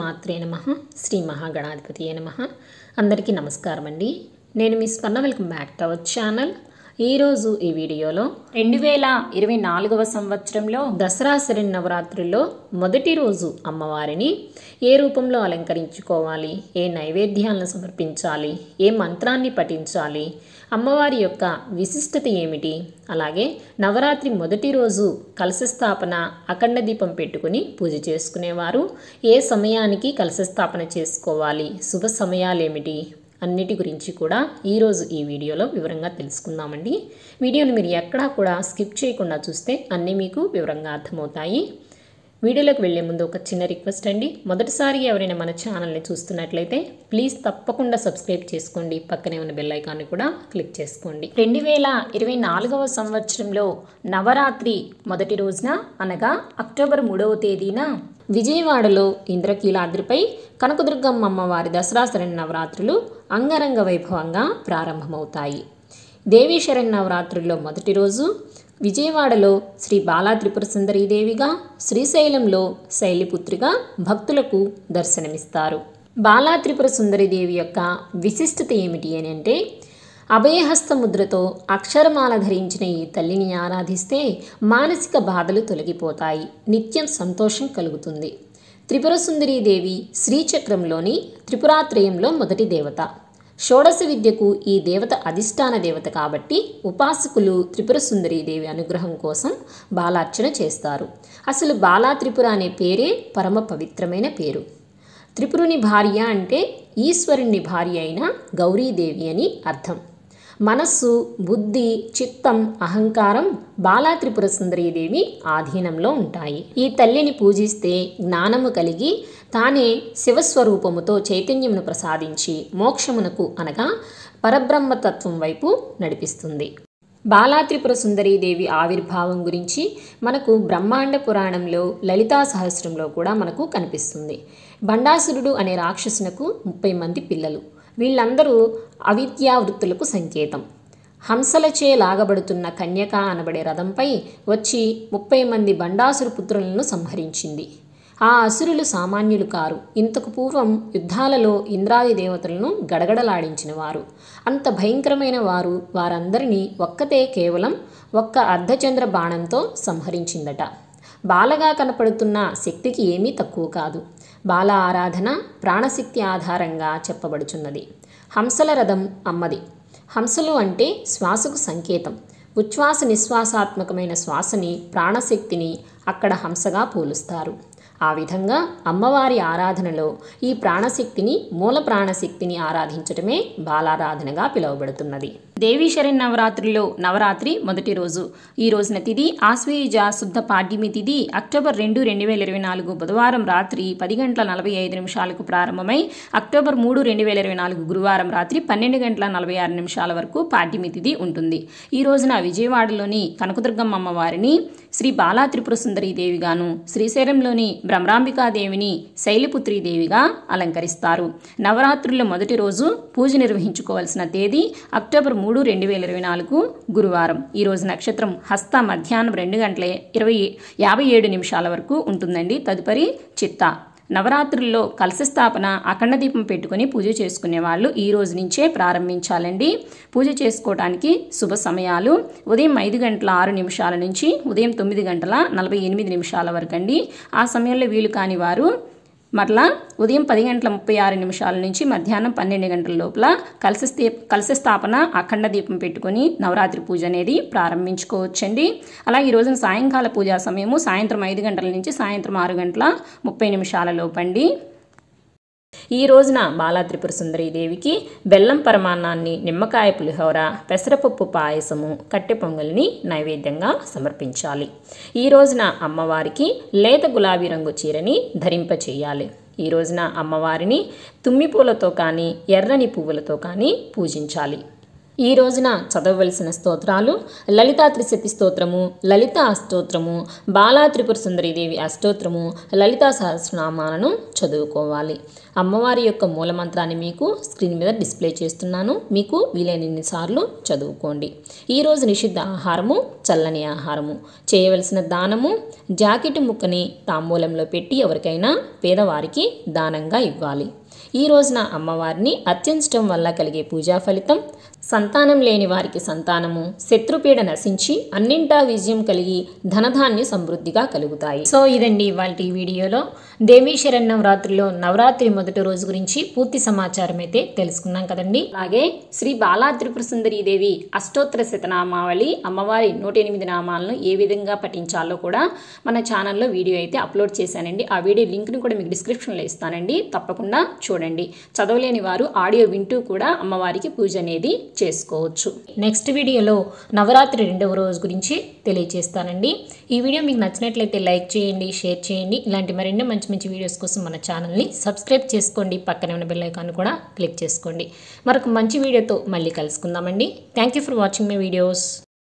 శ్రీమాత్రే నమః. శ్రీ మహాగణాధిపతియే నమః. అందరికీ నమస్కారం అండి. నేను మీ స్వర్ణ. Welcome back to our channel. ఈరోజు ఈ వీడియోలో 2024వ సంవత్సరంలో దసరా శరన్నవరాత్రుల్లో మొదటి రోజు అమ్మవారిని ఏ రూపంలో అలంకరించుకోవాలి, ఏ నైవేద్యాలను సమర్పించాలి, ఏ మంత్రాన్ని పఠించాలి, అమ్మవారి యొక్క విశిష్టత ఏమిటి, అలాగే నవరాత్రి మొదటి రోజు కలశ స్థాపన, అఖండ దీపం పెట్టుకుని పూజ చేసుకునేవారు ఏ సమయానికి కలశ స్థాపన చేసుకోవాలి, శుభ సమయాలు ఏమిటి అన్నిటి గురించి కూడా ఈరోజు ఈ వీడియోలో వివరంగా తెలుసుకుందామండి. వీడియోని మీరు ఎక్కడా కూడా స్కిప్ చేయకుండా చూస్తే అన్నీ మీకు వివరంగా అర్థమవుతాయి. వీడియోలోకి వెళ్ళే ముందు ఒక చిన్న రిక్వెస్ట్ అండి. మొదటిసారి ఎవరైనా మన ఛానల్ని చూస్తున్నట్లయితే ప్లీజ్ తప్పకుండా సబ్స్క్రైబ్ చేసుకోండి. పక్కనే ఉన్న బెల్ ఐకాన్ని కూడా క్లిక్ చేసుకోండి. 2024వ సంవత్సరంలో నవరాత్రి మొదటి రోజున అనగా అక్టోబర్ 3వ తేదీన విజయవాడలో ఇంద్రకీలాద్రిపై కనకదుర్గమ్మ అమ్మవారి దసరా శరన్నవరాత్రులు అంగరంగ వైభవంగా ప్రారంభమవుతాయి. దేవీ శరన్నవరాత్రుల్లో మొదటి రోజు విజయవాడలో శ్రీ బాలా త్రిపుర సుందరీదేవిగా, శ్రీశైలంలో శైలిపుత్రిగా భక్తులకు దర్శనమిస్తారు. బాలా త్రిపుర సుందరీదేవి యొక్క విశిష్టత ఏమిటి అని అంటే, అభయహస్త ముద్రతో అక్షరమాల ధరించిన ఈ తల్లిని ఆరాధిస్తే మానసిక బాధలు తొలగిపోతాయి, నిత్యం సంతోషం కలుగుతుంది. త్రిపుర సుందరీదేవి శ్రీచక్రంలోని త్రిపురాత్రయంలో మొదటి దేవత. షోడశ విద్యకు ఈ దేవత అధిష్టాన దేవత కాబట్టి ఉపాసకులు త్రిపుర సుందరీదేవి అనుగ్రహం కోసం బాలార్చన చేస్తారు. అసలు బాలా త్రిపుర అనే పేరే పరమ పవిత్రమైన పేరు. త్రిపురుని భార్య అంటే ఈశ్వరుని భార్య అయిన గౌరీదేవి అని అర్థం. మనస్సు, బుద్ధి, చిత్తం, అహంకారం బాలా త్రిపుర సుందరీదేవి ఆధీనంలో ఉంటాయి. ఈ తల్లిని పూజిస్తే జ్ఞానము కలిగి తానే శివస్వరూపముతో చైతన్యమును ప్రసాదించి మోక్షమునకు అనగా పరబ్రహ్మతత్వం వైపు నడిపిస్తుంది. బాలా త్రిపుర సుందరీదేవి ఆవిర్భావం గురించి మనకు బ్రహ్మాండ పురాణంలో లలితా సహస్రంలో కూడా మనకు కనిపిస్తుంది. బండాసురుడు అనే రాక్షసునకు 30 మంది పిల్లలు. వీళ్ళందరూ అవిద్యావృత్తులకు సంకేతం. హంసలచే లాగబడుతున్న కన్యక అనబడే రథంపై వచ్చి 30 మంది బండాసురు పుత్రులను సంహరించింది. ఆ అసురులు సామాన్యులు కారు. ఇంతకు పూర్వం యుద్ధాలలో ఇంద్రాది దేవతలను గడగడలాడించిన వారు. అంత భయంకరమైన వారు. వారందరినీ ఒక్కతే కేవలం ఒక్క అర్ధచంద్ర బాణంతో సంహరించిందట. బాలగా కనపడుతున్న శక్తికి ఏమీ తక్కువ కాదు. బాల ఆరాధన ప్రాణశక్తి ఆధారంగా చెప్పబడుచున్నది. హంసల రథం అమ్మది. హంసలు అంటే శ్వాసకు సంకేతం. ఉచ్ఛ్వాస నిశ్వాసాత్మకమైన శ్వాసని, ప్రాణశక్తిని అక్కడ హంసగా పోలుస్తారు. ఆ విధంగా అమ్మవారి ఆరాధనలో ఈ ప్రాణశక్తిని, మూల ప్రాణశక్తిని ఆరాధించటమే బాలారాధనగా పిలువబడుతున్నది. దేవీ శరన్నవరాత్రిలో నవరాత్రి మొదటి రోజు. ఈ రోజున తిథి ఆశ్వయుజ శుద్ధ పాడ్యమి తిథి అక్టోబర్ 2, 2024 బుధవారం రాత్రి 10:45 ప్రారంభమై అక్టోబర్ 3, 2024 గురువారం రాత్రి 12:46 వరకు పాడ్యమి తిథి ఉంటుంది. ఈ రోజున విజయవాడలోని కనకదుర్గమ్మ అమ్మవారిని శ్రీ బాలా త్రిపుర సుందరీదేవిగాను, శ్రీశైలంలోని బ్రహ్మరాంబికాదేవిని శైలిపుత్రీదేవిగా అలంకరిస్తారు. నవరాత్రుల్లో మొదటి రోజు పూజ నిర్వహించుకోవాల్సిన తేదీ అక్టోబర్ 3, 2024 గురువారం. ఈ రోజు నక్షత్రం హస్త మధ్యాహ్నం 2:57 వరకు ఉంటుందండి. తదుపరి చిత్త. నవరాత్రుల్లో కలశ స్థాపన, అఖండ దీపం పెట్టుకుని పూజ చేసుకునే వాళ్ళు ఈ రోజు నుంచే ప్రారంభించాలండి. పూజ చేసుకోవడానికి శుభ సమయాలు ఉదయం 5:06 నుంచి ఉదయం 9:48 వరకు అండి. ఆ సమయంలో వీలు కాని వారు మరలా ఉదయం 10:36 నుంచి మధ్యాహ్నం 12 గంటల లోపల కలశ స్థాపన, అఖండ దీపం పెట్టుకుని నవరాత్రి పూజ అనేది ప్రారంభించుకోవచ్చండి. అలాగే ఈ రోజున సాయంకాల పూజా సమయము సాయంత్రం 5 గంటల నుంచి సాయంత్రం 6:30 లోపండి. ఈ రోజున బాలా త్రిపుర సుందరీదేవికి బెల్లం పరమాన్నాన్ని, నిమ్మకాయ పులిహోర, పెసరపప్పు పాయసము, కట్టె పొంగల్ని నైవేద్యంగా సమర్పించాలి. ఈ రోజున అమ్మవారికి లేత గులాబీ రంగు చీరని ధరింపచేయాలి. ఈ రోజున అమ్మవారిని తుమ్మి పూలతో కానీ ఎర్రని పువ్వులతో కానీ పూజించాలి. ఈ రోజున చదవవలసిన స్తోత్రాలు లలితా త్రిశతి స్తోత్రము, లలితా అష్టోత్రము, బాలా త్రిపుర సుందరీదేవి అష్టోత్రము, లలితా సహస్రనామాలను చదువుకోవాలి. అమ్మవారి యొక్క మూలమంత్రాన్ని మీకు స్క్రీన్ మీద డిస్ప్లే చేస్తున్నాను. మీకు వీలైనన్ని సార్లు చదువుకోండి. ఈరోజు నిషిద్ధ ఆహారము చల్లని ఆహారము. చేయవలసిన దానము జాకెట్ ముక్కని తాంబూలంలో పెట్టి ఎవరికైనా పేదవారికి దానంగా ఇవ్వాలి. ఈ రోజున అమ్మవారిని అర్చించడం వల్ల కలిగే పూజా ఫలితం సంతానం లేని వారికి సంతానము, శత్రుపీడ నశించి అన్నింటా విజయం కలిగి ధనధాన్య సమృద్ధిగా కలుగుతాయి. సో ఇదండి ఇవాళ ఈ వీడియోలో దేవీ శరన్నవరాత్రిలో నవరాత్రి మొదటి రోజు గురించి పూర్తి సమాచారం అయితే తెలుసుకున్నాం కదండి. అలాగే శ్రీ బాలా త్రిపుర సుందరీదేవి అష్టోత్తర శతనామావళి అమ్మవారి 108 నామాలను ఏ విధంగా పఠించాలో కూడా మన ఛానల్లో వీడియో అయితే అప్లోడ్ చేశానండి. ఆ వీడియో లింక్ని కూడా మీకు డిస్క్రిప్షన్లో ఇస్తానండి, తప్పకుండా చూడండి. చదవలేని వారు ఆడియో వింటూ కూడా అమ్మవారికి పూజ అనేది చేసుకోవచ్చు. నెక్స్ట్ వీడియోలో నవరాత్రి 2వ రోజు గురించి తెలియజేస్తానండి. ఈ వీడియో మీకు నచ్చినట్లయితే లైక్ చేయండి, షేర్ చేయండి. ఇలాంటి మరిన్ని మంచి వీడియోస్ కోసం మన ఛానల్ని సబ్స్క్రైబ్ చేసుకోండి. పక్కనే ఉన్న బెల్ ఐకాన్ కూడా క్లిక్ చేసుకోండి. మరొక మంచి వీడియోతో మళ్ళీ కలుసుకుందామండి. Thank you for watching my videos.